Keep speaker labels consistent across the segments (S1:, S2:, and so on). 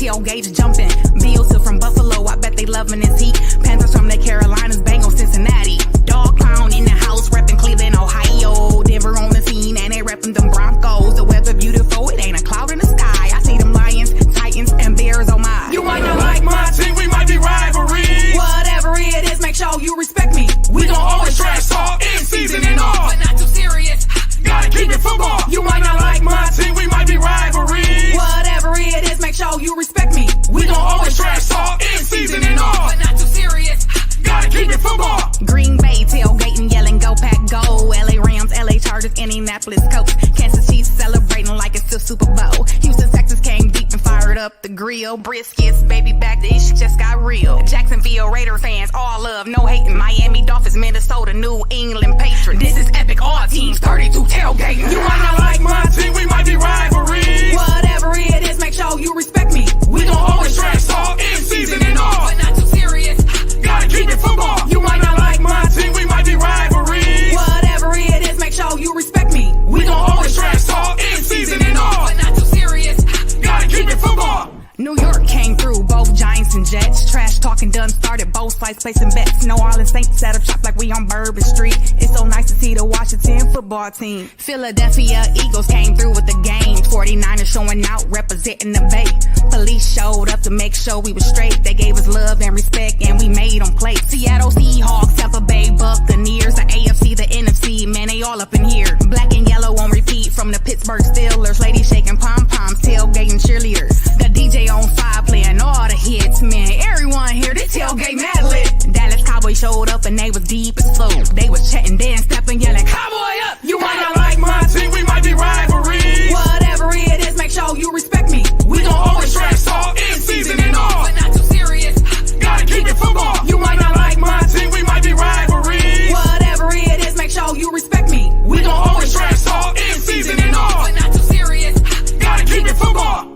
S1: tailgates jumping. Bills are from Buffalo, I bet they loving this heat. Panthers from the Carolinas, Bengals, Cincinnati. Dog pound in the house, repping Cleveland, Ohio. Denver on the scene, and they repping them Broncos. The weather beautiful, it ain't a cloud in the sky. I see them Lions, Titans, and Bears, oh my.
S2: You might not like my team, we might be rivalries.
S1: Whatever it is, make sure you respect me.
S2: We gon' always trash talk in season and all,
S1: but not too serious.
S2: Gotta keep it football. You might not like my team, we might be rivalries.
S1: Whatever it is, make sure you respect me.
S2: We gon' always trash talk in season and all,
S1: but not too serious.
S2: Gotta keep it football.
S1: Green Bay tailgating, yelling go pack go. LA Rams, LA Chargers, Indianapolis Colts. Kansas Chiefs celebrating like it's the Super Bowl. Houston, Texas came deep and fired up the grill. Briskets, baby back, the issue just got real. Jacksonville Raider fans, all love, no hating. Miami Dolphins, Minnesota, New England Patriots. This is epic, all teams 32 tailgating.
S2: You might not like my team, we might be rivalries.
S1: Whatever it is, make sure you respect me.
S2: We gon' always trash talk in season and all,
S1: but not too serious.
S2: Gotta keep it football. You might not like my team, we might be rivalries.
S1: Whatever it is, make sure you respect me.
S2: We gon' always trash talk in season and all,
S1: but not too serious.
S2: Gotta keep it football.
S1: New York came through, both Giants and Jets. Trash talking done started, both sides placing bets. New Orleans Saints set up shop like we on Bourbon Street. It's so nice to see the Washington football team. Philadelphia Eagles came through with the game. 49ers showing out, representing the Bay. Police showed up to make sure we was straight. They gave us love and respect, and we made them play. Seattle Seahawks, Tampa Bay Buccaneers, the AFC, the NFC, man, they all up in here. Black and yellow on repeat from the Pittsburgh Steelers. Ladies shaking pom-poms, tailgating cheerleaders. The DJ on 5 playing all the hits, man. Everyone here, this tailgate mad lit. Dallas Cowboys showed up and they was deep as flow. They was chatting, then stepping, yelling, Cowboy up!
S2: You might not like my team, we might be rivalries.
S1: Whatever it is, make sure you respect me.
S2: We gon' always trash talk in season and all,
S1: but not too serious.
S2: Gotta keep it football. You might not like my team, we might be rivalries.
S1: Whatever it is, make sure you respect me.
S2: We gon' always trash talk in season and all,
S1: but not too serious.
S2: Gotta keep it football.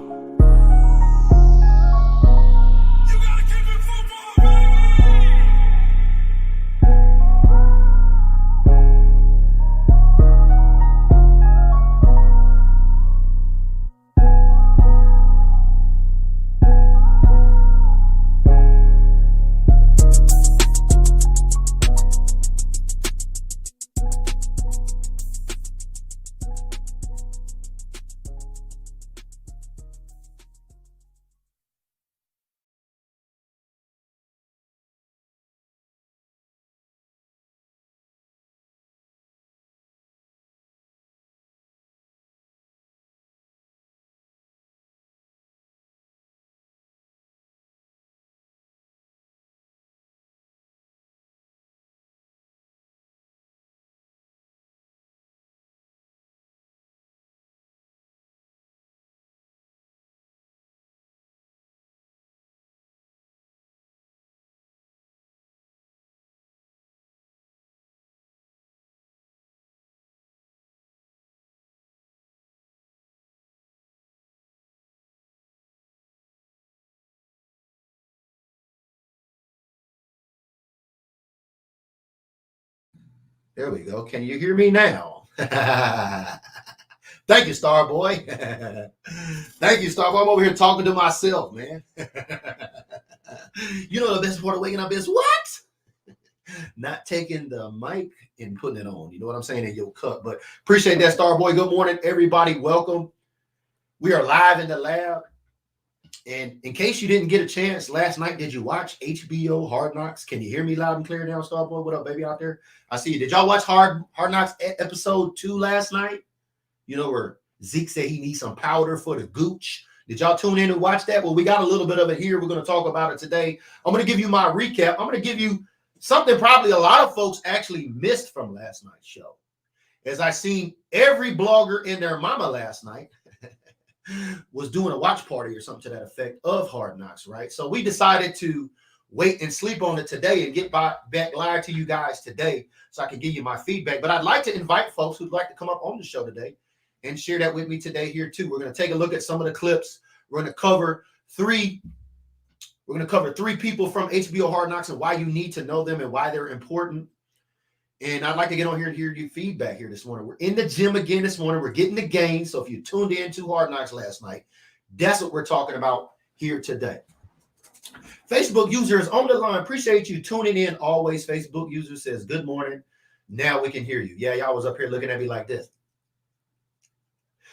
S3: There we go. Can you hear me now? Thank you, Starboy. Thank you, Starboy. I'm over here talking to myself, man. You know the best part of waking up is what? Not taking the mic and putting it on. You know what I'm saying? In your cup. But appreciate that, Starboy. Good morning, everybody. Welcome. We are live in the lab. And in case you didn't get a chance last night, did you watch HBO Hard Knocks? Can you hear me loud and clear now, Starboy? What up, baby, out there? I see you. Did y'all watch Hard Knocks episode 2 last night? You know, where Zeke said he needs some powder for the gooch. Did y'all tune in and watch that? Well, we got a little bit of it here. We're going to talk about it today. I'm going to give you my recap. I'm going to give you something probably a lot of folks actually missed from last night's show. As I seen every blogger and their mama last night was doing a watch party or something to that effect of Hard Knocks, right? So we decided to wait and sleep on it today and get back live to you guys today so I can give you my feedback. But I'd like to invite folks who'd like to come up on the show today and share that with me today here too. We're going to take a look at some of the clips. We're going to cover three people from HBO Hard Knocks and why you need to know them and why they're important. And I'd like to get on here and hear your feedback here this morning. We're in the gym again this morning. We're getting the GAINZ. So if you tuned in to Hard Knocks last night, that's what we're talking about here today. Facebook users on the line, appreciate you tuning in always. Facebook user says, good morning. Now we can hear you. Yeah, y'all was up here looking at me like this.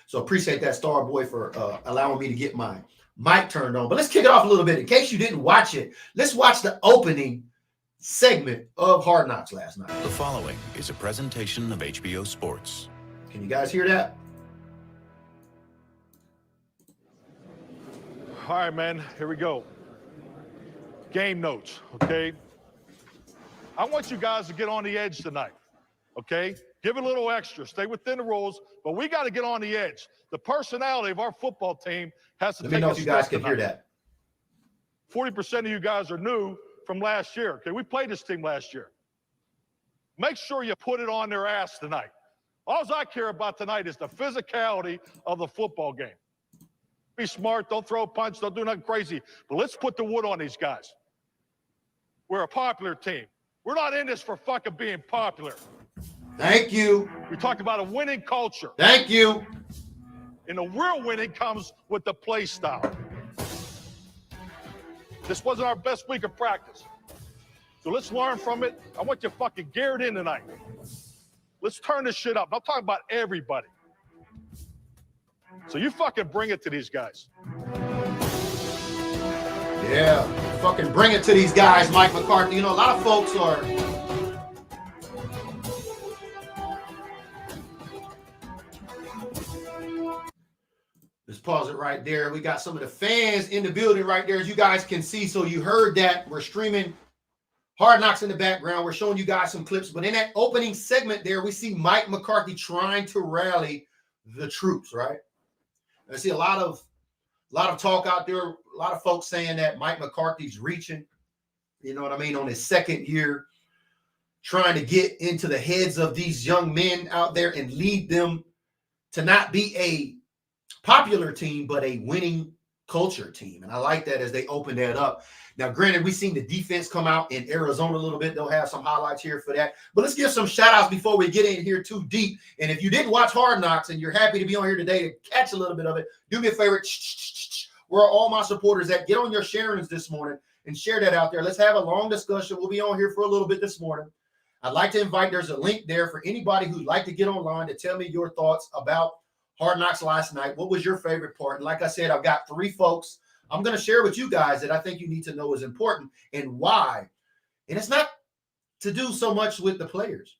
S3: So appreciate that, Starboy, for allowing me to get my mic turned on. But let's kick it off a little bit. In case you didn't watch it, let's watch the opening segment of Hard Knocks last night.
S4: The following is a presentation of HBO Sports.
S3: Can you guys hear that?
S5: All right, man, here we go. Game notes, okay? I want you guys to get on the edge tonight, okay? Give it a little extra. Stay within the rules, but we got to get on the edge. The personality of our football team has to take a step.
S3: Let me know if you guys can hear that.
S5: 40% of you guys are new from last year, okay? We played this team last year. Make sure you put it on their ass tonight. All I care about tonight is the physicality of the football game. Be smart, don't throw a punch, don't do nothing crazy. But let's put the wood on these guys. We're a popular team. We're not in this for fucking being popular.
S3: Thank you.
S5: We talked about a winning culture.
S3: Thank you.
S5: And the real winning comes with the play style. This wasn't our best week of practice. So let's learn from it. I want you fucking geared in tonight. Let's turn this shit up. I'm talking about everybody. So you fucking bring it to these guys.
S3: Yeah, fucking bring it to these guys, Mike McCarthy. You know, a lot of folks are... Let's pause it right there. We got some of the fans in the building right there, as you guys can see. So you heard that. We're streaming Hard Knocks in the background. We're showing you guys some clips. But in that opening segment there, we see Mike McCarthy trying to rally the troops, right? I see a lot of talk out there, a lot of folks saying that Mike McCarthy's reaching, you know what I mean, on his second year, trying to get into the heads of these young men out there and lead them to not be a popular team, but a winning culture team. And I like that as they open that up. Now, granted, we've seen the defense come out in Arizona a little bit. They'll have some highlights here for that. But let's give some shout outs before we get in here too deep. And if you didn't watch Hard Knocks and you're happy to be on here today to catch a little bit of it, do me a favor. Where are all my supporters at? Get on your sharings this morning and share that out there. Let's have a long discussion. We'll be on here for a little bit this morning. I'd like to invite, there's a link there for anybody who'd like to get online to tell me your thoughts about Hard Knocks last night. What was your favorite part? And like I said, I've got 3 folks I'm going to share with you guys that I think you need to know is important and why. And it's not to do so much with the players.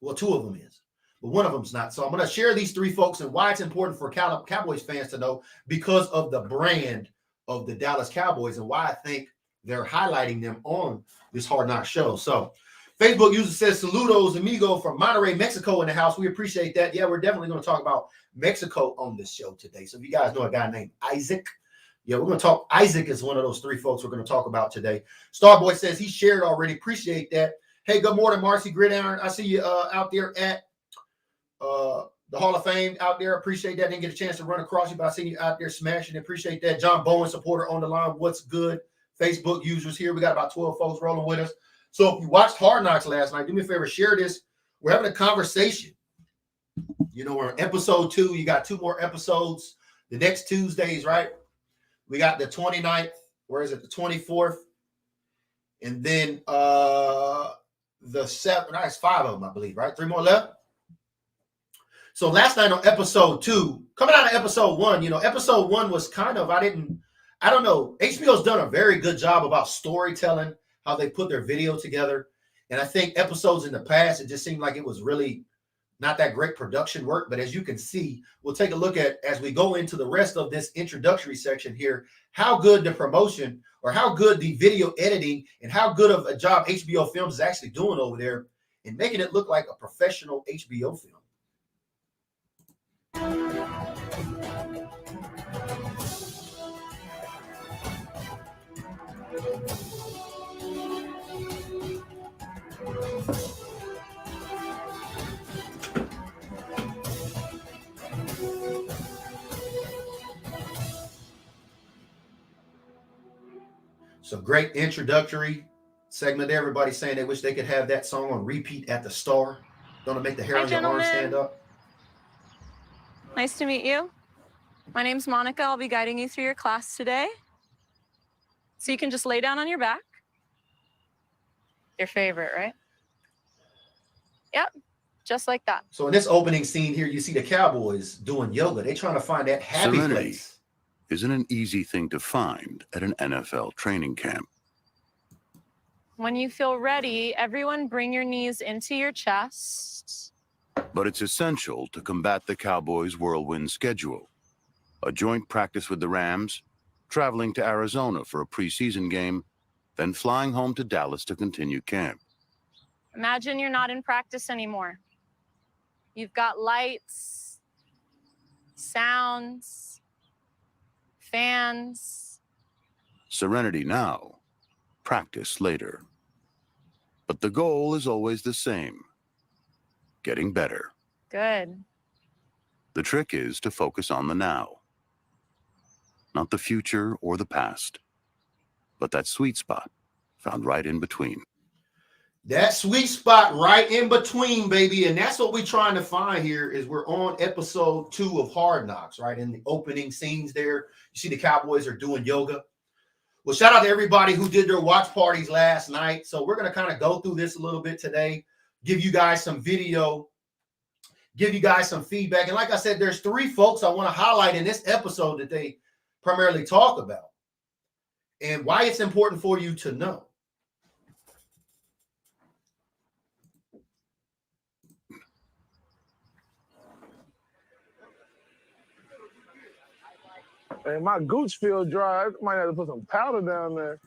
S3: Well, 2 of them is, but one of them's not. So I'm going to share these 3 folks and why it's important for Cowboys fans to know because of the brand of the Dallas Cowboys and why I think they're highlighting them on this Hard Knocks show. So Facebook user says, saludos, amigo from Monterrey, Mexico in the house. We appreciate that. Yeah, we're definitely going to talk about Mexico on this show today. So if you guys know a guy named Isaac, yeah, we're going to talk. Isaac is one of those 3 folks we're going to talk about today. Starboy says he shared already. Appreciate that. Hey, good morning, Marcy Gridiron. I see you out there at the Hall of Fame out there. Appreciate that. Didn't get a chance to run across you, but I see you out there smashing. Appreciate that. John Bowen, supporter on the line. What's good? Facebook users here. We got about 12 folks rolling with us. So if you watched Hard Knocks last night, do me a favor, share this. We're having a conversation. You know, we're on episode 2. You got 2 more episodes the next Tuesdays, right? We got the 29th. Where is it? The 24th. And then the 7th. It's 5 of them, I believe, right? 3 more left. So last night on episode 2, coming out of episode 1, you know, episode 1 was kind of, I don't know. HBO's done a very good job about storytelling, how they put their video together. And I think episodes in the past, it just seemed like it was really not that great production work. But as you can see, we'll take a look at, as we go into the rest of this introductory section here, how good the promotion or how good the video editing and how good of a job HBO Films is actually doing over there and making it look like a professional HBO film. So great introductory segment there. Everybody saying they wish they could have that song on repeat at the Star. Don't make the hair on your arm stand up.
S6: Nice to meet you. My name's Monica. I'll be guiding you through your class today. So you can just lay down on your back. Your favorite, right? Yep, just like that.
S3: So in this opening scene here, you see the Cowboys doing yoga. They're trying to find that happy
S4: Serenity
S3: place.
S4: isn't an easy thing to find at an NFL training camp.
S6: When you feel ready, everyone bring your knees into your chest.
S4: But it's essential to combat the Cowboys' whirlwind schedule. A joint practice with the Rams, traveling to Arizona for a preseason game, then flying home to Dallas to continue camp.
S6: Imagine you're not in practice anymore. You've got lights, sounds, fans.
S4: Serenity now, practice later. But the goal is always the same: getting better.
S6: Good.
S4: The trick is to focus on the now. Not the future or the past, but that sweet spot found right in between.
S3: That sweet spot right in between, baby. And that's what we're trying to find here. Is we're on episode 2 of Hard Knocks, right? In the opening scenes there, you see the Cowboys are doing yoga. Well, shout out to everybody who did their watch parties last night. So we're going to kind of go through this a little bit today, give you guys some video, give you guys some feedback. And like I said, there's 3 folks I want to highlight in this episode that they primarily talk about and why it's important for you to know.
S2: And my gooch feel dry. I might have to put some powder down there.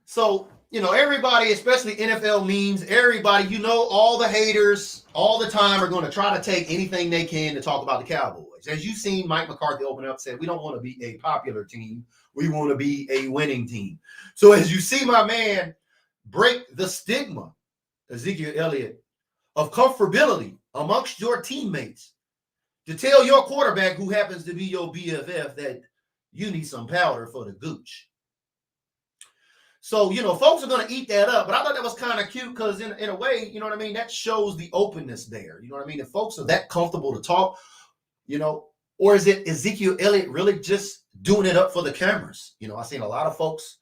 S3: So, everybody, especially NFL memes, everybody, all the haters all the time are going to try to take anything they can to talk about the Cowboys. As you've seen, Mike McCarthy open up, said, we don't want to be a popular team. We want to be a winning team. So as you see my man break the stigma, Ezekiel Elliott, of comfortability amongst your teammates, to tell your quarterback, who happens to be your BFF, that you need some powder for the gooch. So, folks are going to eat that up. But I thought that was kind of cute because in a way, that shows the openness there. If folks are that comfortable to talk, or is it Ezekiel Elliott really just doing it up for the cameras? I've seen a lot of folks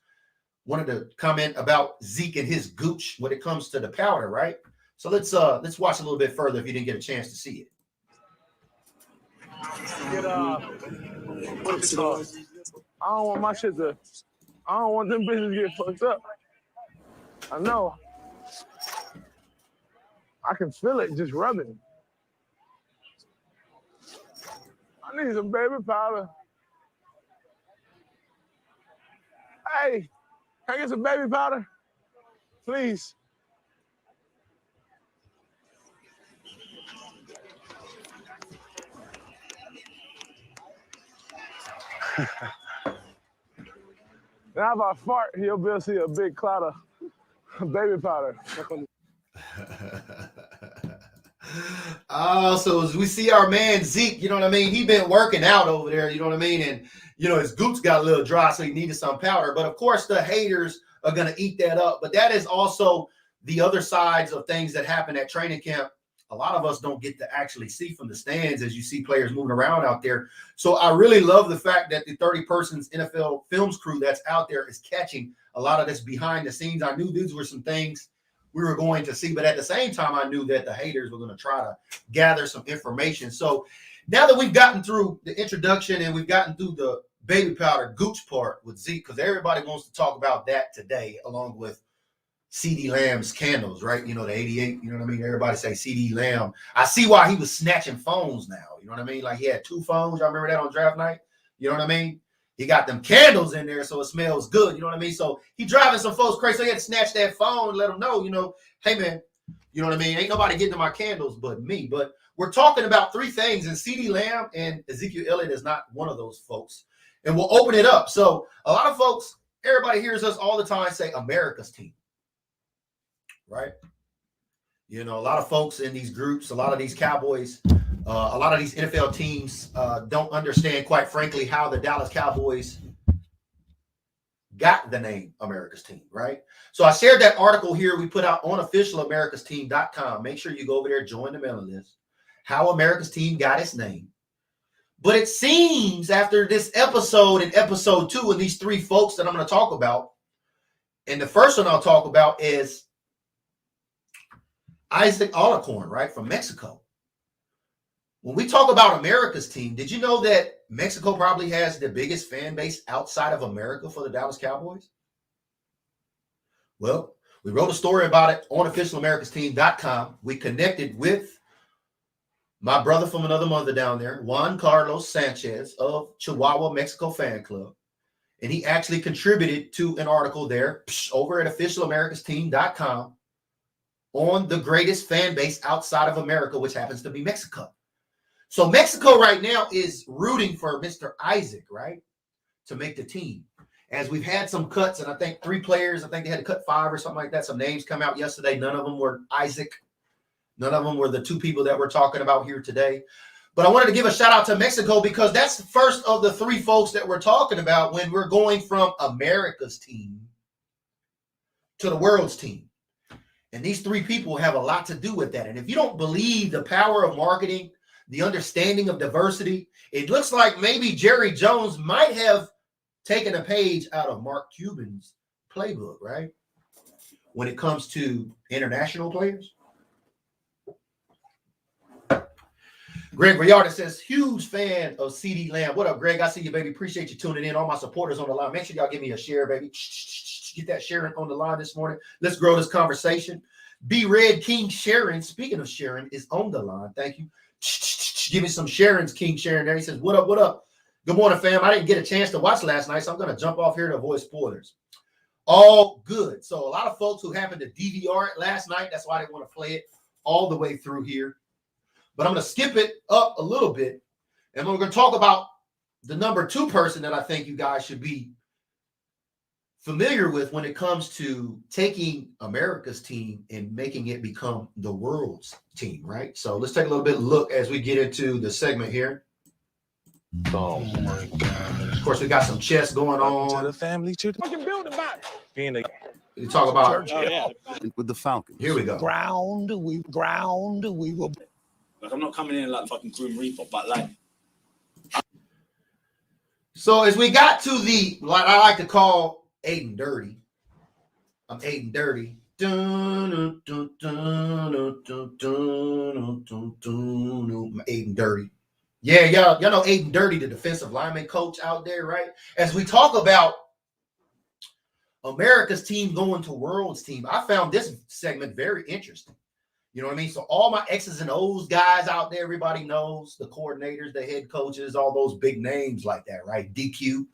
S3: wanted to comment about Zeke and his gooch when it comes to the powder, right? So let's watch a little bit further if you didn't get a chance to see it.
S2: What is it called? I don't want my shit to. I don't want them bitches to get fucked up. I know. I can feel it just rubbing. I need some baby powder. Hey, can I get some baby powder? Please. Now if I fart, you'll be able to see a big cloud of baby powder.
S3: So as we see our man Zeke, he been working out over there, and his gooch got a little dry, so he needed some powder. But of course the haters are going to eat that up. But that is also the other sides of things that happen at training camp. A lot of us don't get to actually see from the stands as you see players moving around out there. So I really love the fact that the 30-person NFL films crew that's out there is catching a lot of this behind the scenes. I knew these were some things we were going to see, but at the same time, I knew that the haters were going to try to gather some information. So now that we've gotten through the introduction and we've gotten through the baby powder gooch part with Zeke, because everybody wants to talk about that today, along with CD Lamb's candles, right? The 88, Everybody say CD Lamb. I see why he was snatching phones now, Like he had 2 phones. Y'all remember that on draft night? He got them candles in there so it smells good, So he driving some folks crazy. So he had to snatch that phone and let them know, hey man, Ain't nobody getting to my candles but me. But we're talking about 3 things, and CD Lamb and Ezekiel Elliott is not one of those folks. And we'll open it up. So a lot of folks, everybody hears us all the time say America's team. Right? A lot of folks in these groups, a lot of these Cowboys, a lot of these NFL teams don't understand, quite frankly, how the Dallas Cowboys got the name America's Team, right? So I shared that article here we put out on officialamericasteam.com. Make sure you go over there, join the mailing list. How America's Team got its name. But it seems after this episode and episode 2 and these 3 folks that I'm going to talk about, and the first one I'll talk about is Isaac Alacorn, right, from Mexico. When we talk about America's team, did you know that Mexico probably has the biggest fan base outside of America for the Dallas Cowboys? Well, we wrote a story about it on officialamericasteam.com. We connected with my brother from another mother down there, Juan Carlos Sanchez of Chihuahua Mexico Fan Club. And he actually contributed to an article there over at officialamericasteam.com on the greatest fan base outside of America, which happens to be Mexico. So Mexico right now is rooting for Mr. Isaac, right, to make the team. As we've had some cuts, and I think 3 players, I think they had to cut 5 or something like that. Some names come out yesterday. None of them were Isaac. None of them were the 2 people that we're talking about here today. But I wanted to give a shout out to Mexico because that's the first of the 3 folks that we're talking about when we're going from America's team to the world's team. And these 3 people have a lot to do with that. And if you don't believe the power of marketing, the understanding of diversity, it looks like maybe Jerry Jones might have taken a page out of Mark Cuban's playbook, right? When it comes to international players. Greg Rayard says, huge fan of CD Lamb. What up, Greg? I see you, baby. Appreciate you tuning in. All my supporters on the line. Make sure y'all give me a share, baby. Get that sharing on the line this morning. Let's grow this conversation. B Red King Sharon, speaking of Sharon, is on the line. Thank you. Give me some Sharon's King Sharon there. He says, what up, what up? Good morning, fam. I didn't get a chance to watch last night, so I'm going to jump off here to avoid spoilers. All good. So a lot of folks who happened to DVR it last night, that's why they want to play it all the way through here. But I'm going to skip it up a little bit, and we're going to talk about the number 2 person that I think you guys should be familiar with when it comes to taking America's team and making it become the world's team, right? So let's take a little bit of a look as we get into the segment here.
S7: Oh my God!
S3: Of course, we got some chess going on.
S7: To the family, to the
S2: Fucking building back.
S7: being a
S3: We talk about
S4: With the Falcons.
S3: here we go.
S7: ground, we will.
S8: Like, I'm not coming in like fucking Grim Reaper, but like,
S3: So as we got to the, what I like to call Aiden Dirty. I'm Aiden Dirty. Aiden Dirty. Yeah, y'all know Aiden Dirty, the defensive lineman coach out there, right? As we talk about America's team going to world's team, I found this segment very interesting. You know what I mean? So all my X's and O's guys out there, everybody knows the coordinators, the head coaches, all those big names like that, right? DQ. You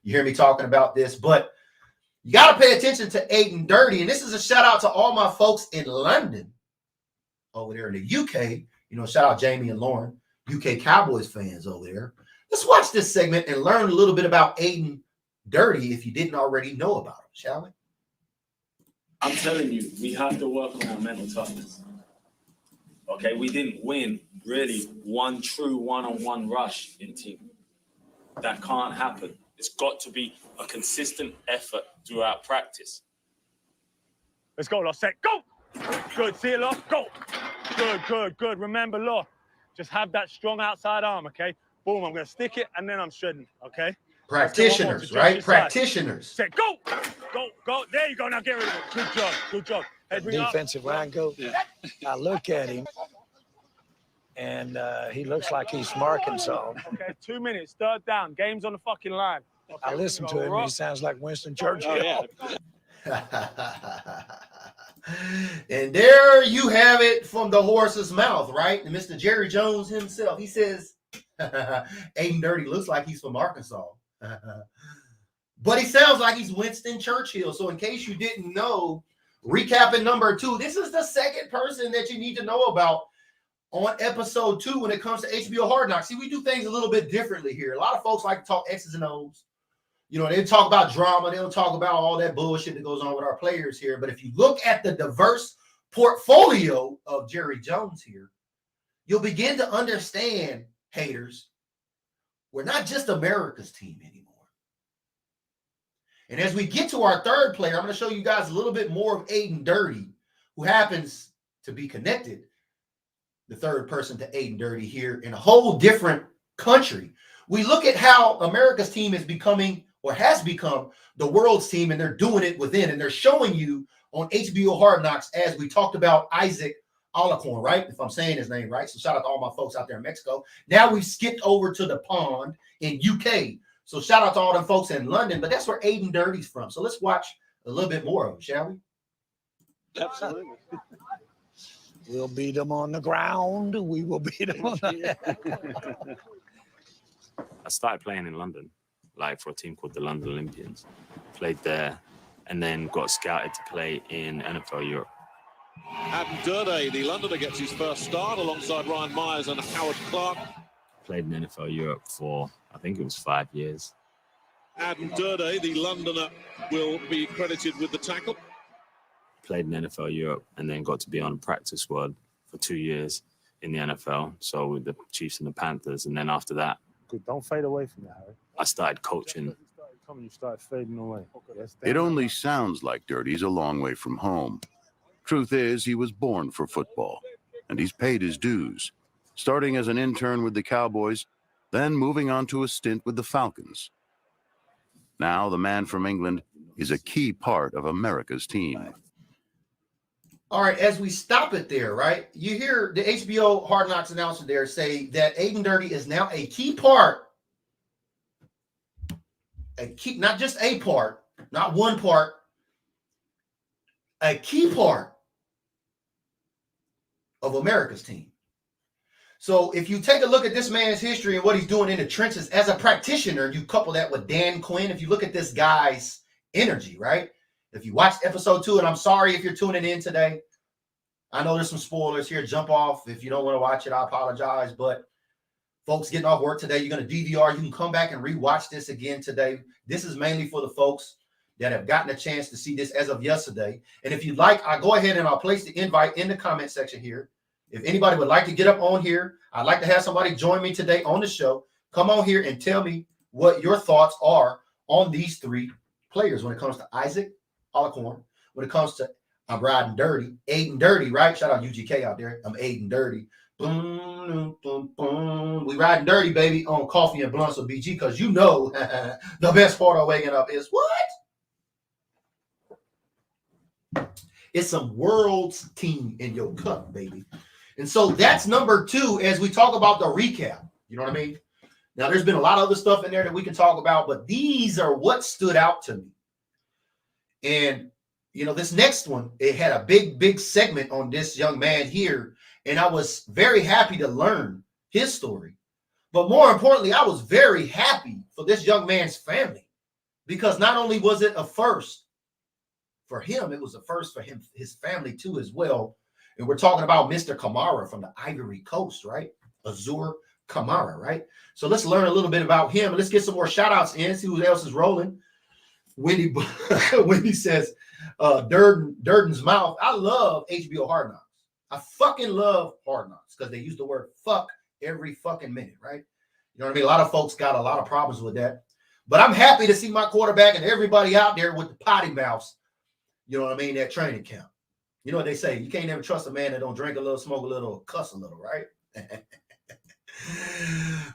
S3: hear me talking about this, but you got to pay attention to Aiden Dirty. And this is a shout out to all my folks in London over there in the UK. You know, shout out Jamie and Lauren, UK Cowboys fans over there. Let's watch this segment and learn a little bit about Aiden Dirty if you didn't already know about him, shall we?
S8: I'm telling you, we have to work on our mental toughness. Okay, we didn't win really one true one-on-one rush in team. That can't happen. It's got to be a consistent effort throughout practice.
S2: Let's go, Lost. Set. Go! Good. See it, Lost. Go! Good. Remember, Lost. Just have that strong outside arm, okay? Boom, I'm going to stick it, and then I'm shredding, okay?
S3: Practitioners, right? Practitioners.
S2: Set. Go! Go. There you go. Now get rid of it. Good job. Head bring up.
S9: Defensive line coach. Yeah. I look at him, and he looks like he's marking something.
S2: Okay, 2 minutes. 3rd down. Game's on the fucking line. Okay,
S9: I listen to him, and he sounds like Winston Churchill.
S8: Oh,
S2: yeah.
S3: And there you have it from the horse's mouth, right? And Mr. Jerry Jones himself, he says, Aiden Dirty looks like he's from Arkansas. But he sounds like he's Winston Churchill. So in case you didn't know, recapping number 2, this is the second person that you need to know about on episode 2 when it comes to HBO Hard Knocks. See, we do things a little bit differently here. A lot of folks like to talk X's and O's. You know, they talk about drama. They don't talk about all that bullshit that goes on with our players here. But if you look at the diverse portfolio of Jerry Jones here, you'll begin to understand, haters, we're not just America's team anymore. And as we get to our 3rd player, I'm going to show you guys a little bit more of Aiden Dirty, who happens to be connected, the 3rd person to Aiden Dirty here, in a whole different country. We look at how America's team is becoming or has become the world's team, and they're doing it within, and they're showing you on HBO Hard Knocks, as we talked about Isaac Alacorn, right? If I'm saying his name right. So shout out to all my folks out there in Mexico. Now we've skipped over to the pond in UK. So shout out to all them folks in London, but that's where Aiden Dirty's from. So let's watch a little bit more of him, shall we?
S7: Absolutely. We'll beat them on the ground. We will beat them on the
S10: I started playing in London, like for a team called the London Olympians. Played there and then got scouted to play in NFL Europe.
S11: Adam Durday, the Londoner, gets his first start alongside Ryan Myers and Howard Clark.
S10: Played in NFL Europe for, I think it was 5 years.
S11: Adam Durday, the Londoner, will be credited with the tackle.
S10: Played in NFL Europe and then got to be on a practice squad for 2 years in the NFL. So with the Chiefs and the Panthers. And then after that,
S2: Good. Don't fade away from that, Harry.
S10: I started coaching.
S2: You start fading away. Yes,
S4: It only sounds like Dirty's a long way from home. Truth is, he was born for football, and he's paid his dues, starting as an intern with the Cowboys, then moving on to a stint with the Falcons. Now, the man from England is a key part of America's team.
S3: All right, as we stop it there, right? You hear the HBO Hard Knocks announcer there say that Aiden Dirty is now a key part, not just a part, not one part, a key part of America's team. So if you take a look at this man's history and what he's doing in the trenches as a practitioner, you couple that with Dan Quinn, if you look at this guy's energy, right? If you watched episode 2, and I'm sorry if you're tuning in today, I know there's some spoilers here. Jump off. If you don't want to watch it, I apologize. But folks getting off work today, you're going to DVR. You can come back and rewatch this again today. This is mainly for the folks that have gotten a chance to see this as of yesterday. And if you'd like, I'll go ahead and I'll place the invite in the comment section here. If anybody would like to get up on here, I'd like to have somebody join me today on the show. Come on here and tell me what your thoughts are on these 3 players when it comes to Isaac Alacorn, when it comes to I'm riding dirty, Aiden Dirty, right? Shout out UGK out there. I'm Aiden Dirty. Boom, boom, boom. We riding dirty, baby, on coffee and blunts with BG, because you know the best part of waking up is what? It's some world's team in your cup, baby. And so that's number 2 as we talk about the recap. You know what I mean? Now, there's been a lot of other stuff in there that we can talk about, but these are what stood out to me. And you know, this next one, it had a big segment on this young man here. And I was very happy to learn his story. But more importantly, I was very happy for this young man's family, because not only was it a first for him, it was a first for him, his family too, as well. And we're talking about Mr. Kamara from the Ivory Coast, right? Azur Kamara, right? So let's learn a little bit about him. Let's get some more shout outs in, see who else is rolling. Wendy says, Durden's mouth. I love HBO Hard Knocks. I fucking love Hard Knocks because they use the word fuck every fucking minute, right? You know what I mean? A lot of folks got a lot of problems with that. But I'm happy to see my quarterback and everybody out there with the potty mouths, you know what I mean, at training camp. You know what they say? You can't ever trust a man that don't drink a little, smoke a little, cuss a little, right?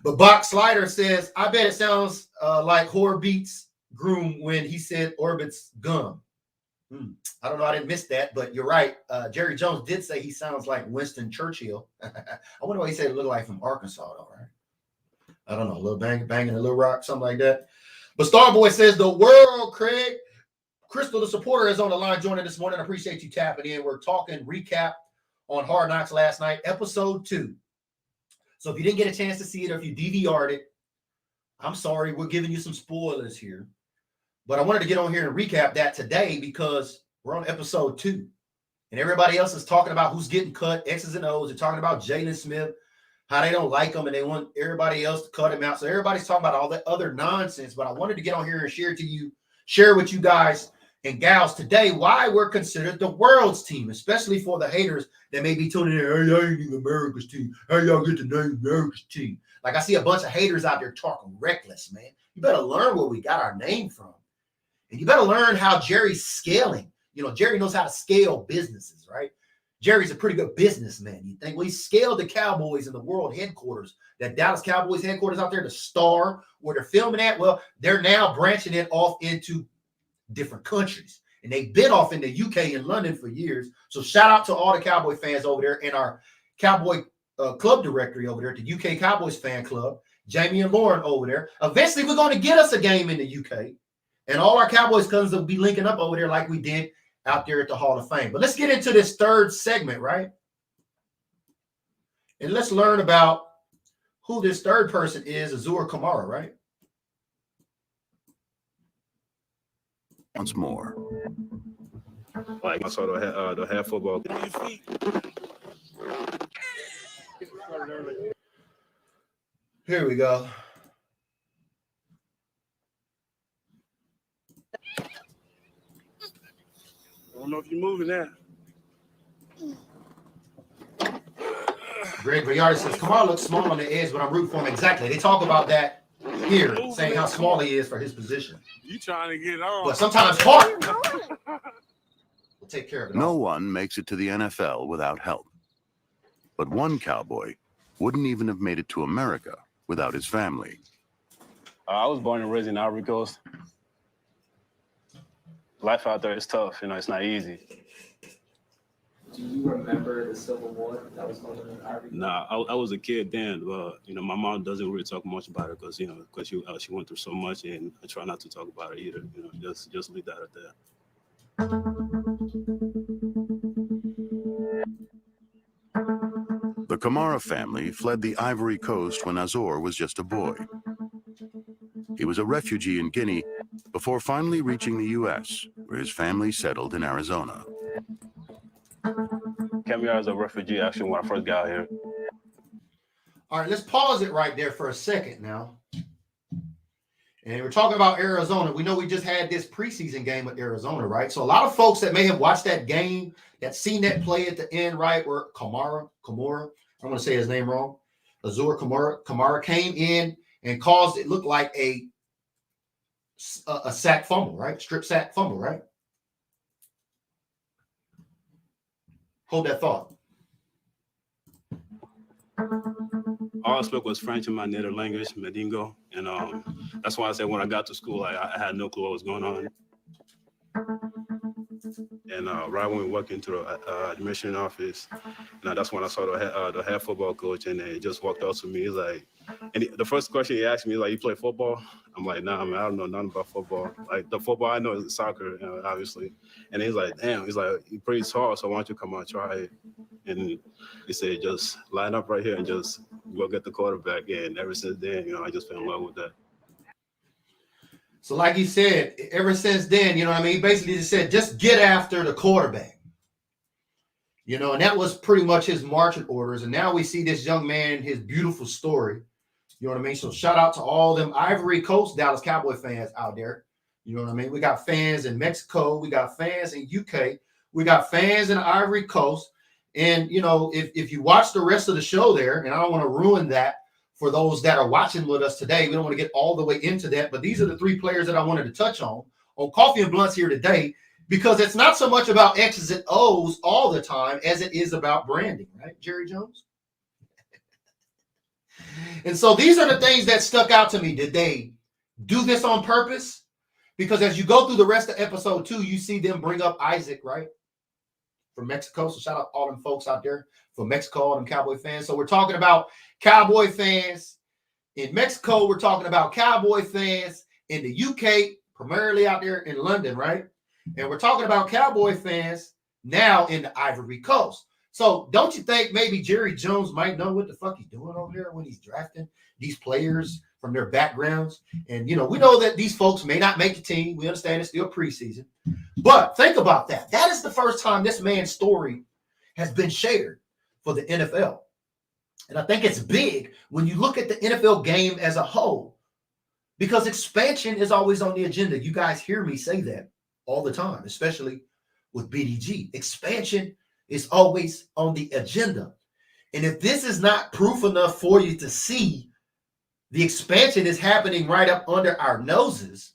S3: But Bach Slider says, I bet it sounds like Horbeats groom when he said Orbit's gum. I don't know. I didn't miss that, but you're right. Jerry Jones did say he sounds like Winston Churchill. I wonder what he said it looked like from Arkansas, though, right? I don't know. A little banging a little rock, something like that. But Starboy says the world, Craig. Crystal, the supporter, is on the line joining this morning. I appreciate you tapping in. We're talking recap on Hard Knocks last night, episode 2. So if you didn't get a chance to see it, or if you DVR'd it, I'm sorry. We're giving you some spoilers here. But I wanted to get on here and recap that today because we're on episode 2. And everybody else is talking about who's getting cut, X's and O's. They're talking about Jalen Smith, how they don't like him, and they want everybody else to cut him out. So everybody's talking about all that other nonsense. But I wanted to get on here and share with you guys and gals today why we're considered the world's team, especially for the haters that may be tuning in. Hey, y'all ain't even America's team. How y'all get the name America's team? Like I see a bunch of haters out there talking reckless, man. You better learn where we got our name from. And you better learn how Jerry's scaling. You know, Jerry knows how to scale businesses, right? Jerry's a pretty good businessman. You think? Well, he scaled the Cowboys in the world headquarters, that Dallas Cowboys headquarters out there, the Star, where they're filming at. Well, they're now branching it off into different countries. And they've been off in the UK and London for years. So shout out to all the Cowboy fans over there and our Cowboy club directory over there at the UK Cowboys fan club, Jamie and Lauren over there. Eventually, we're going to get us a game in the UK. And all our Cowboys cousins will be linking up over there like we did out there at the Hall of Fame. But let's get into this third segment, right? And let's learn about who this third person is, Azur Kamara, right?
S4: Once more.
S12: Like I saw the head football.
S3: Here we go.
S12: I don't know if you're moving there.
S3: Greg Villardi says, Kamara looks small on the edge, but I'm rooting for him. Exactly. They talk about that here, saying how small he is for his position.
S12: You trying to get on.
S3: But sometimes hard. We'll take care of it.
S4: No one makes it to the NFL without help. But one Cowboy wouldn't even have made it to America without his family.
S12: I was born and raised in Ivory Coast. Life out there is tough. You know, it's not easy.
S13: Do you remember the Civil War that was going on in Ivory Coast?
S12: Nah, I was a kid then, but you know, my mom doesn't really talk much about it because she went through so much, and I try not to talk about it either. You know, just leave that at that.
S4: The Kamara family fled the Ivory Coast when Azur was just a boy. He was a refugee in Guinea before finally reaching the U.S., where his family settled in Arizona.
S12: Came here as a refugee, actually, when I first got here.
S3: All right, let's pause it right there for a second now. And we're talking about Arizona. We know we just had this preseason game with Arizona, right? So a lot of folks that may have watched that game, that seen that play at the end, right, where Kamara, I'm going to say his name wrong, Azur Kamara came in and caused it look like a sack fumble, right? Strip sack fumble, right? Hold that thought.
S12: All I spoke was French in my native language, Medingo, and that's why I said when I got to school, I had no clue what was going on. And right when we walked into the admission office, that's when I saw the head football coach, and he just walked up to me. He's like, and the first question he asked me is like, "You play football?" I'm like, "Nah, man, I don't know nothing about football. Like the football I know is soccer, obviously." And he's like, "Damn," he's like, "You're pretty tall, so why don't you come on, try it?" And he said, "Just line up right here and just go get the quarterback." And ever since then, I just fell in love with that.
S3: So like he said, ever since then, you know what I mean? He basically just said, just get after the quarterback. And that was pretty much his marching orders. And now we see this young man, his beautiful story. You know what I mean? So shout out to all them Ivory Coast Dallas Cowboy fans out there. You know what I mean? We got fans in Mexico. We got fans in UK. We got fans in Ivory Coast. And, if you watch the rest of the show there, and I don't want to ruin that for those that are watching with us today, we don't want to get all the way into that, but these are the three players that I wanted to touch on Coffee and Blunts here today, because it's not so much about X's and O's all the time as it is about branding, right, Jerry Jones? And so these are the things that stuck out to me. Did they do this on purpose? Because as you go through the rest of episode 2, you see them bring up Isaac, right, from Mexico. So shout out all them folks out there from Mexico, all them Cowboy fans. So we're talking about Cowboy fans in Mexico. We're talking about Cowboy fans in the UK, primarily out there in London, right? And we're talking about Cowboy fans now in the Ivory Coast. So don't you think maybe Jerry Jones might know what the fuck he's doing over there when he's drafting these players from their backgrounds? And, we know that these folks may not make the team. We understand it's still preseason. But think about that. That is the first time this man's story has been shared for the NFL. And I think it's big when you look at the NFL game as a whole, because expansion is always on the agenda. You guys hear me say that all the time, especially with BDG. Expansion is always on the agenda. And if this is not proof enough for you to see the expansion is happening right up under our noses,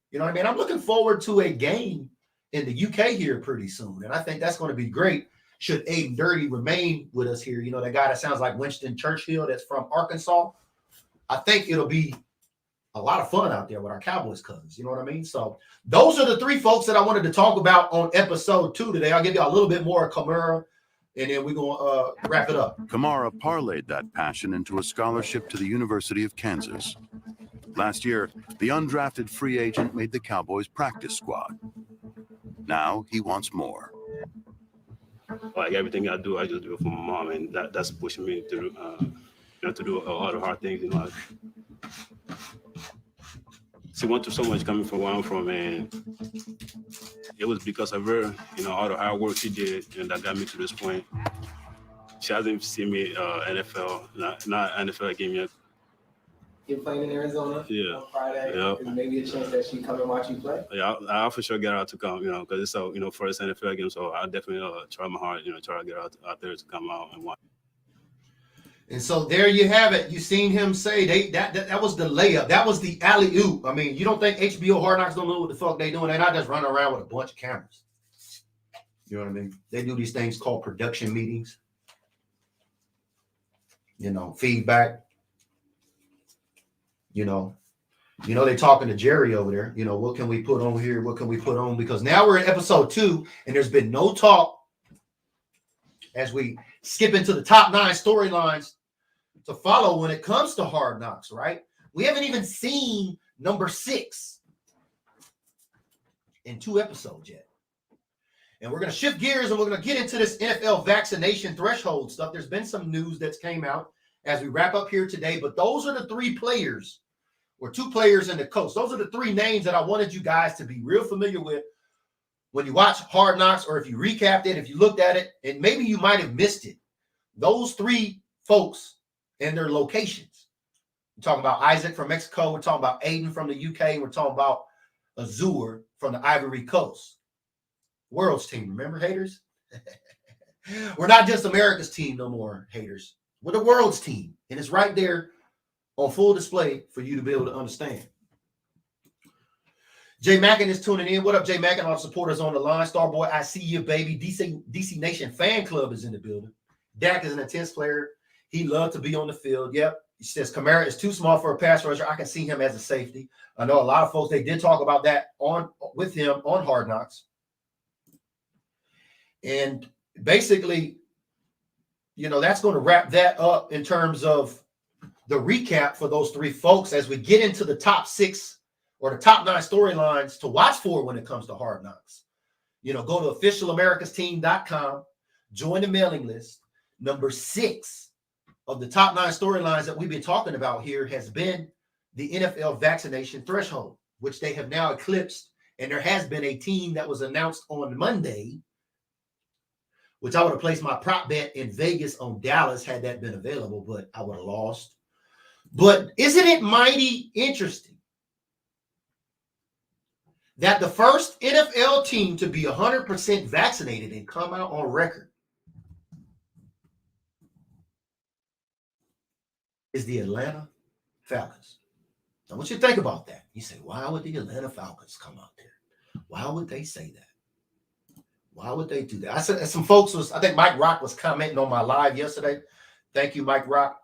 S3: you know what I mean? I'm looking forward to a game in the UK here pretty soon. And I think that's going to be great. should Aiden Dirty remain with us here, that guy that sounds like Winston Churchill that's from Arkansas, I think it'll be a lot of fun out there with our Cowboys cousins. You know what I mean? So those are the three folks that I wanted to talk about on episode 2 today. I'll give you a little bit more of Kamara, and then we're going to wrap it up.
S4: Kamara parlayed that passion into a scholarship to the University of Kansas. Last year, the undrafted free agent made the Cowboys practice squad. Now he wants more.
S12: Like everything I do, I just do it for my mom, and that's pushing me to do all the hard things in life. She went through so much coming from where I'm from, and it was because of her, all the hard work she did, and that got me to this point. She hasn't seen me NFL, not NFL game yet.
S13: You're playing in Arizona on Friday.
S12: Yeah.
S13: Is maybe a chance that she come and watch you play?
S12: Yeah, I'll for sure get out to come, because it's a, first NFL game, so I'll definitely try my hard, try to get out there to come out and watch.
S3: And so there you have it. You seen him say that was the layup. That was the alley-oop. I mean, you don't think HBO Hard Knocks don't know what the fuck they doing? They're not just running around with a bunch of cameras. You know what I mean? They do these things called production meetings. Feedback. They're talking to Jerry over there. What can we put on here? What can we put on? Because now we're in episode 2, and there's been no talk as we skip into the top 9 storylines to follow when it comes to Hard Knocks, right? We haven't even seen number 6 in 2 episodes yet. And we're going to shift gears, and we're going to get into this NFL vaccination threshold stuff. There's been some news that's came out as we wrap up here today, but those are the 3 players, or 2 players and the coach. Those are the 3 names that I wanted you guys to be real familiar with when you watch Hard Knocks, or if you recapped it, if you looked at it, and maybe you might have missed it. Those 3 folks and their locations. We're talking about Isaac from Mexico. We're talking about Aiden from the UK. We're talking about Azur from the Ivory Coast. World's team, remember, haters? We're not just America's team no more, haters. We're the world's team, and it's right there on full display for you to be able to understand. Jay Mackin is tuning in. What up, Jay Mackin? All supporters on the line. Starboy, I see you, baby. DC Nation fan club is in the building. Dak is an intense player. He loved to be on the field. Yep. He says Kamara is too small for a pass rusher. I can see him as a safety. I know a lot of folks, they did talk about that with him on Hard Knocks. And basically, that's going to wrap that up in terms of the recap for those 3 folks as we get into the top 6 or the top 9 storylines to watch for when it comes to Hard Knocks. Go to officialamericas.team.com, join the mailing list. Number 6 of the top 9 storylines that we've been talking about here has been the NFL vaccination threshold, which they have now eclipsed. And there has been a team that was announced on Monday, which I would have placed my prop bet in Vegas on Dallas had that been available, but I would have lost. But isn't it mighty interesting that the first NFL team to be 100% vaccinated and come out on record is the Atlanta Falcons? I want you to think about that. You say, why would the Atlanta Falcons come out there? Why would they say that? Why would they do that? I said some folks I think Mike Rock was commenting on my live yesterday. Thank you, Mike Rock.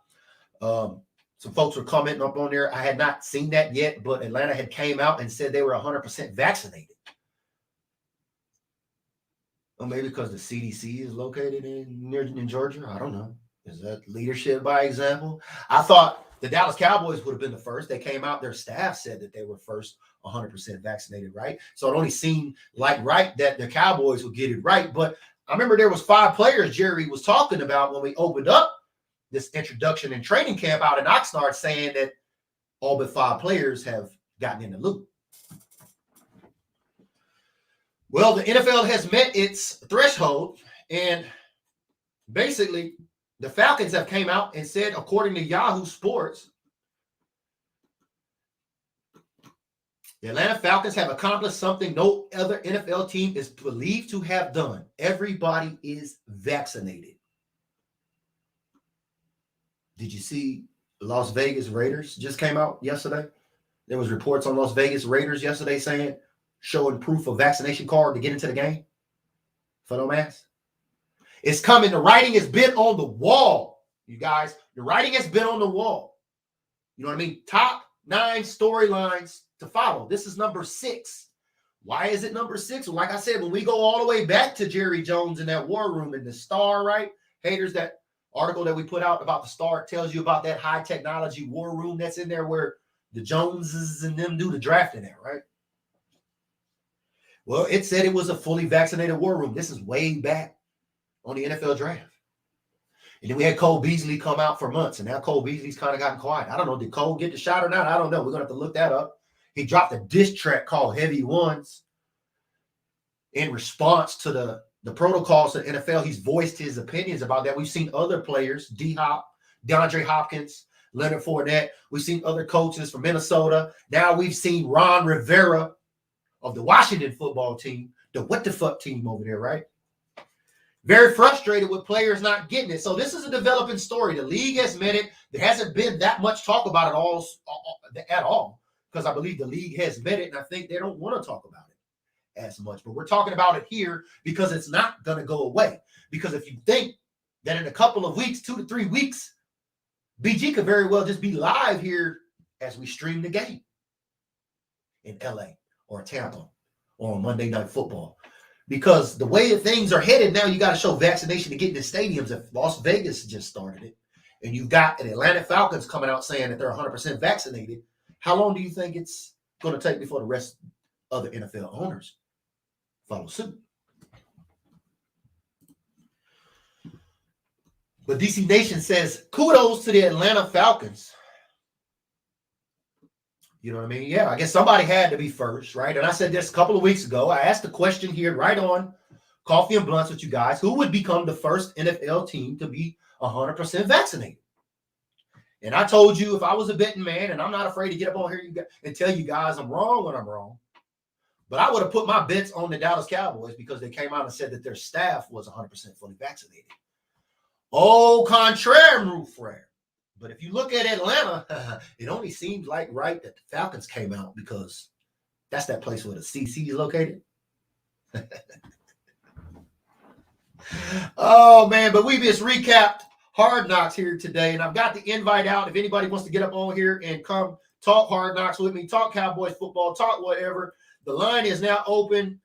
S3: Some folks were commenting up on there. I had not seen that yet, but Atlanta had came out and said they were 100% vaccinated. Well, maybe because the CDC is located in Georgia. I don't know. Is that leadership by example? I thought the Dallas Cowboys would have been the first. They came out. Their staff said that they were first 100% vaccinated, right? So it only seemed like right that the Cowboys would get it right. But I remember there was 5 players Jerry was talking about when we opened up this introduction and training camp out in Oxnard, saying that all but 5 players have gotten in the loop. Well, the NFL has met its threshold, and basically the Falcons have came out and said, according to Yahoo Sports, the Atlanta Falcons have accomplished something no other NFL team is believed to have done. Everybody is vaccinated. Did you see Las Vegas Raiders just came out yesterday? There was reports on Las Vegas Raiders yesterday saying, showing proof of vaccination card to get into the game for no mask. It's coming. The writing has been on the wall, you guys. The writing has been on the wall. You know what I mean? Top 9 storylines to follow. This is number 6. Why is it number 6? Well, like I said, when we go all the way back to Jerry Jones in that war room in the Star, right? Haters, that article that we put out about the Star tells you about that high technology war room that's in there where the Joneses and them do the drafting at, right? Well, it said it was a fully vaccinated war room. This is way back on the NFL draft. And then we had Cole Beasley come out for months, and now Cole Beasley's kind of gotten quiet. I don't know. Did Cole get the shot or not? I don't know. We're going to have to look that up. He dropped a diss track called Heavy Ones in response to the protocols of the NFL. He's voiced his opinions about that. We've seen other players, D-Hop, DeAndre Hopkins, Leonard Fournette. We've seen other coaches from Minnesota. Now we've seen Ron Rivera of the Washington football team, the what the fuck team over there, right? Very frustrated with players not getting it. So this is a developing story. The league has met it. There hasn't been that much talk about it at all, because I believe the league has met it, and I think they don't want to talk about it as much. But we're talking about it here because it's not going to go away. Because if you think that in a couple of weeks, 2 to 3 weeks, BG could very well just be live here as we stream the game in LA or Tampa or on Monday Night Football. Because the way things are headed now, you got to show vaccination to get into stadiums. If Las Vegas just started it, and you've got the Atlanta Falcons coming out saying that they're 100% vaccinated, how long do you think it's going to take before the rest of the NFL owners follow suit? But DC Nation says, kudos to the Atlanta Falcons. You know what I mean? Yeah, I guess somebody had to be first, right? And I said this a couple of weeks ago. I asked the question here right on Coffee and Blunts with you guys. Who would become the first NFL team to be 100% vaccinated? And I told you, if I was a betting man, and I'm not afraid to get up on here and tell you guys I'm wrong when I'm wrong, but I would have put my bets on the Dallas Cowboys because they came out and said that their staff was 100% fully vaccinated. Au contraire, mon frere. But if you look at Atlanta, it only seems like right that the Falcons came out because that's that place where the CC is located. Oh, man, but we just recapped Hard Knocks here today, and I've got the invite out. If anybody wants to get up on here and come talk Hard Knocks with me, talk Cowboys football, talk whatever, the line is now open.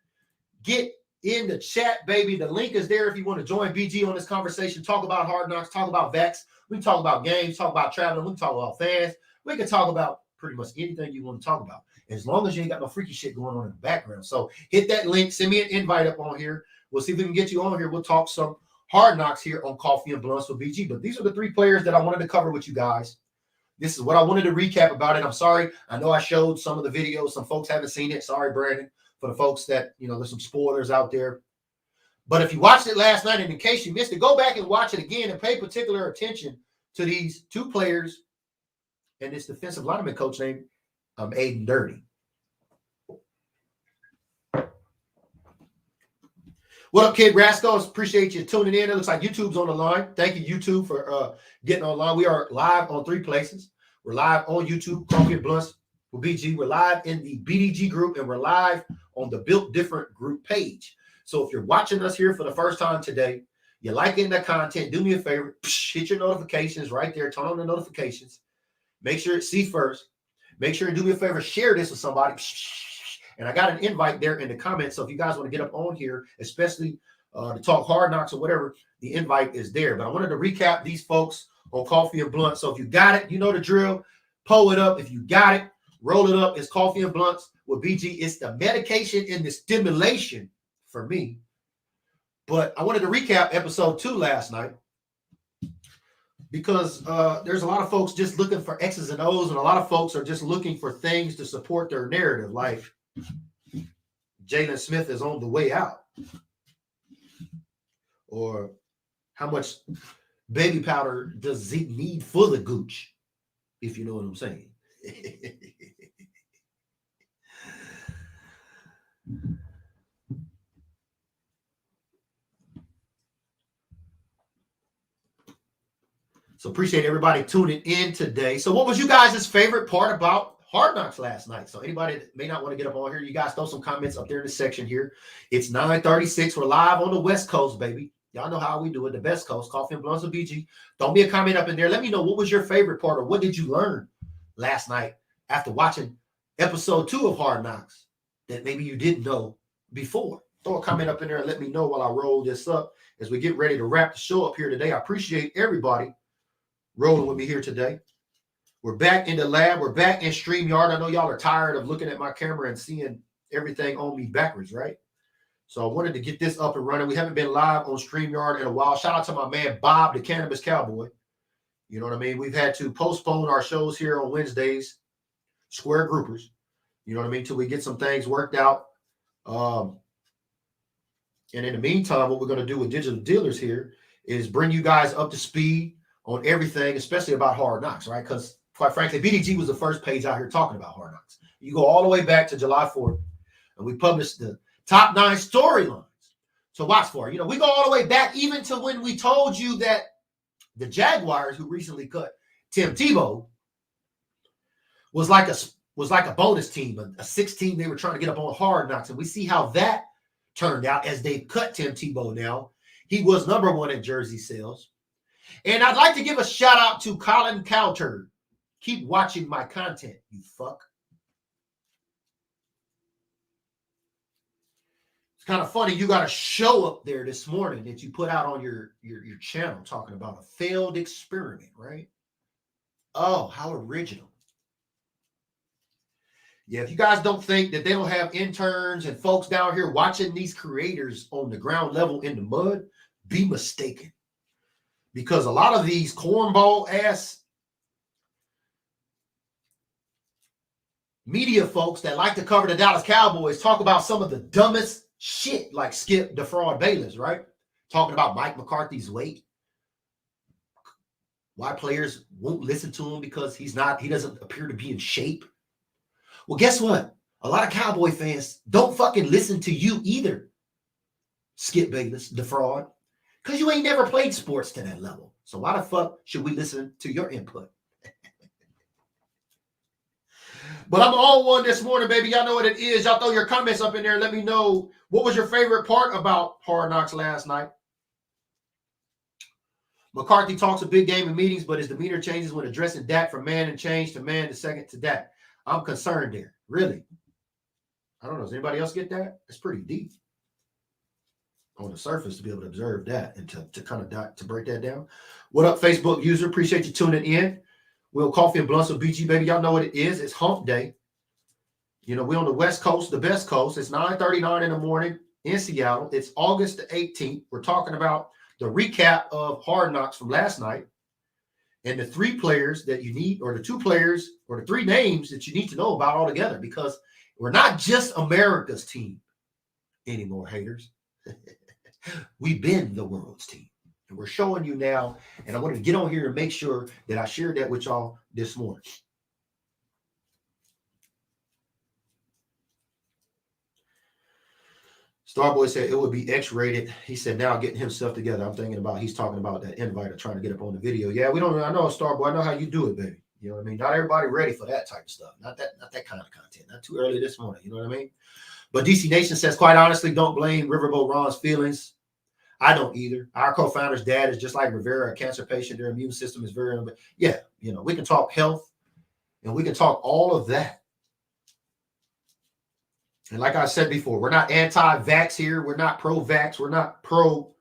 S3: Get in the chat, baby. The link is there if you want to join BG on this conversation, talk about Hard Knocks, talk about Vax. We can talk about games, talk about traveling. We can talk about fans. We can talk about pretty much anything you want to talk about, as long as you ain't got no freaky shit going on in the background. So hit that link. Send me an invite up on here. We'll see if we can get you on here. We'll talk some Hard Knocks here on Coffee and Blunts with BG. But these are the 3 players that I wanted to cover with you guys. This is what I wanted to recap about it. I'm sorry. I know I showed some of the videos. Some folks haven't seen it. Sorry, Brandon. For the folks that, you know, there's some spoilers out there. But if you watched it last night, and in case you missed it, go back and watch it again and pay particular attention to these 2 players and this defensive lineman coach named Aiden Dirty. What up, Kid Rascals? Appreciate you tuning in. It looks like YouTube's on the line. Thank you, YouTube, for getting online. We are live on 3 places. We're live on YouTube, Coffee and Blunts with BG. We're live in the BDG group, and we're live on the Built Different group page. So if you're watching us here for the first time today, you're liking the content, do me a favor, hit your notifications right there. Turn on the notifications. Make sure it's see first. Make sure and do me a favor, share this with somebody. And I got an invite there in the comments. So if you guys want to get up on here, especially to talk Hard Knocks or whatever, the invite is there. But I wanted to recap these folks on Coffee and Blunts. So if you got it, you know the drill. Pull it up. If you got it, roll it up. It's Coffee and Blunts with BG. It's the medication and the stimulation for me. But I wanted to recap episode 2 last night because there's a lot of folks just looking for X's and O's, and a lot of folks are just looking for things to support their narrative, like Jalen Smith is on the way out, or how much baby powder does Zeke need for the gooch, if you know what I'm saying. So appreciate everybody tuning in today. So what was you guys' favorite part about Hard Knocks last night? So anybody that may not want to get up on here, you guys throw some comments up there in the section here. It's 9:36. We're live on the West Coast, baby. Y'all know how we do it. The best coast, Coffee and Blunts with BG. Don't be a comment up in there. Let me know what was your favorite part or what did you learn last night after watching episode 2 of Hard Knocks that maybe you didn't know before. Throw a comment up in there and let me know while I roll this up as we get ready to wrap the show up here today. I appreciate everybody rolling with me here today. We're back in the lab. We're back in StreamYard. I know y'all are tired of looking at my camera and seeing everything on me backwards, right? So I wanted to get this up and running. We haven't been live on StreamYard in a while. Shout out to my man, Bob, the Cannabis Cowboy. You know what I mean? We've had to postpone our shows here on Wednesdays, square groupers. You know what I mean? Till we get some things worked out. And in the meantime, what we're going to do with Digital Dealers here is bring you guys up to speed on everything, especially about Hard Knocks, right? Because quite frankly, BDG was the first page out here talking about Hard Knocks. You go all the way back to July 4th, and we published the top 9 storylines to watch for. You know, we go all the way back even to when we told you that the Jaguars, who recently cut Tim Tebow, was like a bonus team, a 6 team they were trying to get up on Hard Knocks. And we see how that turned out as they cut Tim Tebow now. He was number 1 in jersey sales. And I'd like to give a shout out to Colin Cowturd. Keep watching my content, you fuck. It's kind of funny. You got a show up there this morning that you put out on your channel talking about a failed experiment, right? Oh, how original. Yeah, if you guys don't think that they don't have interns and folks down here watching these creators on the ground level in the mud, be mistaken. Because a lot of these cornball ass media folks that like to cover the Dallas Cowboys talk about some of the dumbest shit, like Skip Defraud Bayless, right? Talking about Mike McCarthy's weight. Why players won't listen to him because he doesn't appear to be in shape. Well, guess what? A lot of Cowboy fans don't fucking listen to you either, Skip Bayless, Defraud, because you ain't never played sports to that level. So why the fuck should we listen to your input? But I'm on one this morning, baby. Y'all know what it is. Y'all throw your comments up in there. Let me know what was your favorite part about Hard Knocks last night. McCarthy talks a big game in meetings, but his demeanor changes when addressing Dak from man and change to man to second to Dak. I'm concerned there. Really? I don't know. Does anybody else get that? It's pretty deep on the surface to be able to observe that and to kind of to break that down. What up, Facebook user? Appreciate you tuning in. Will Coffee and Blunts with BG, baby. Y'all know what it is. It's hump day. You know, we're on the West Coast, the best coast. It's 9:39 in the morning in Seattle. It's August the 18th. We're talking about the recap of Hard Knocks from last night and the 3 players that you need, or the 2 players, or the 3 names that you need to know about altogether, because we're not just America's team anymore, haters. We've been the world's team. And we're showing you now, and I wanted to get on here and make sure that I shared that with y'all this morning. Starboy said it would be X-rated. He said now getting himself together. I'm thinking about, he's talking about that invite or trying to get up on the video. Yeah, I know, Starboy. I know how you do it, baby. You know what I mean? Not everybody ready for that type of stuff. Not that kind of content. Not too early this morning. You know what I mean? But DC Nation says, quite honestly, don't blame Riverboat Ron's feelings. I don't either. Our co-founder's dad is just like Rivera, a cancer patient. Their immune system is very, yeah, you know, we can talk health and we can talk all of that. And like I said before, we're not anti-vax here. We're not pro-vax. We're not pro,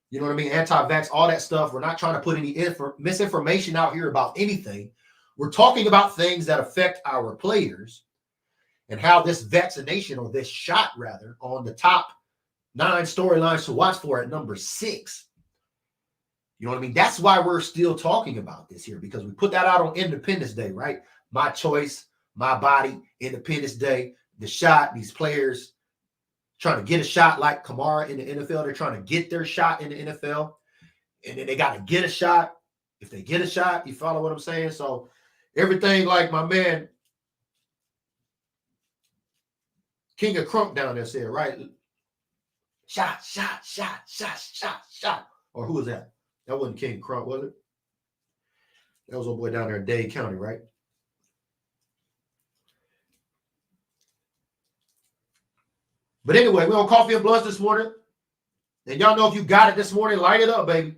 S3: you know what I mean, anti-vax, all that stuff. We're not trying to put any misinformation out here about anything. We're talking about things that affect our players and how this vaccination, or this shot rather, on the top 9 storylines to watch for at number 6. You know what I mean? That's why we're still talking about this here, because we put that out on Independence Day, right? My choice, my body, Independence Day, the shot, these players trying to get a shot like Kamara in the NFL. They're trying to get their shot in the NFL, and then they got to get a shot. If they get a shot, you follow what I'm saying? So everything like my man King of Crunk down there said, right? Shot. Or who was that? That wasn't King Crunk, was it? That was old boy down there in Dade County, right? But anyway, we're on Coffee and Blunts this morning. And y'all know if you got it this morning, light it up, baby.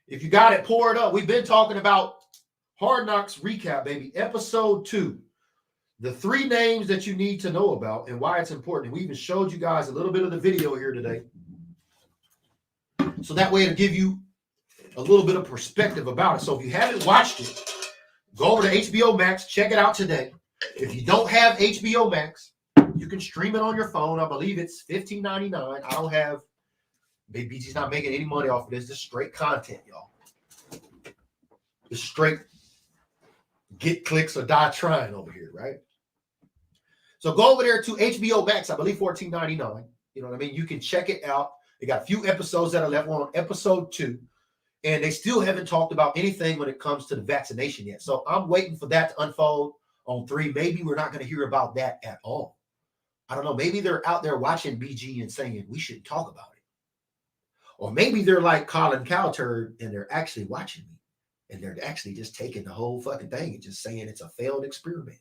S3: If you got it, pour it up. We've been talking about Hard Knocks recap, baby. Episode 2. The 3 names that you need to know about and why it's important. We even showed you guys a little bit of the video here today. So that way it'll give you a little bit of perspective about it. So if you haven't watched it, go over to HBO Max. Check it out today. If you don't have HBO Max, you can stream it on your phone. I believe it's $15.99. I don't have, BG's not making any money off of this. This is straight content, y'all. It's straight get clicks or die trying over here, right? So go over there to HBO Max. I believe $14.99. You know what I mean? You can check it out. They got a few episodes that are left. We're on episode 2. And they still haven't talked about anything when it comes to the vaccination yet. So I'm waiting for that to unfold on 3. Maybe we're not going to hear about that at all. I don't know. Maybe they're out there watching BG and saying, we shouldn't talk about it. Or maybe they're like Colin Cowherd and they're actually watching me. And they're actually just taking the whole fucking thing and just saying it's a failed experiment.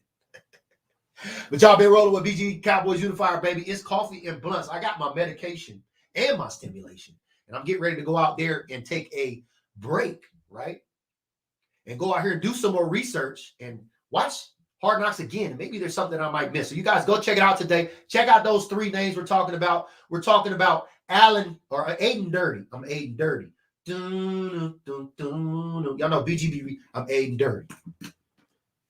S3: But y'all been rolling with BG Cowboys Unifier, baby. It's coffee and blunts. I got my medication and my stimulation. And I'm getting ready to go out there and take a break, right? And go out here and do some more research and watch Hard Knocks again. Maybe there's something I might miss. So you guys go check it out today. Check out those 3 names we're talking about. We're talking about Aiden Dirty. I'm Aiden Dirty. Y'all know BGB. I'm Aiden Dirty.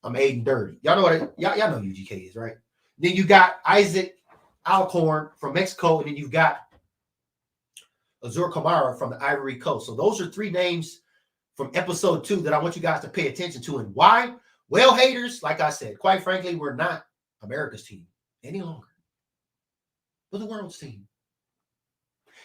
S3: I'm Aiden Dirty. Y'all know what y'all know UGK is, right? Then you got Isaac Alcorn from Mexico, and then you've got Azur Kamara from the Ivory Coast. So those are 3 names from episode 2 that I want you guys to pay attention to. And why? Well, haters, like I said, quite frankly, we're not America's team any longer. We're the world's team.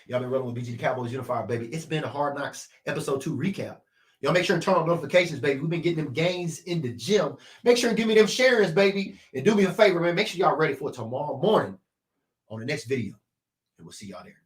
S3: Y'all been rolling with BG the Cowboys Unified, baby. It's been a Hard Knocks episode 2 recap. Y'all make sure and turn on notifications, baby. We've been getting them gains in the gym. Make sure and give me them sharings, baby. And do me a favor, man. Make sure y'all ready for tomorrow morning on the next video. And we'll see y'all there.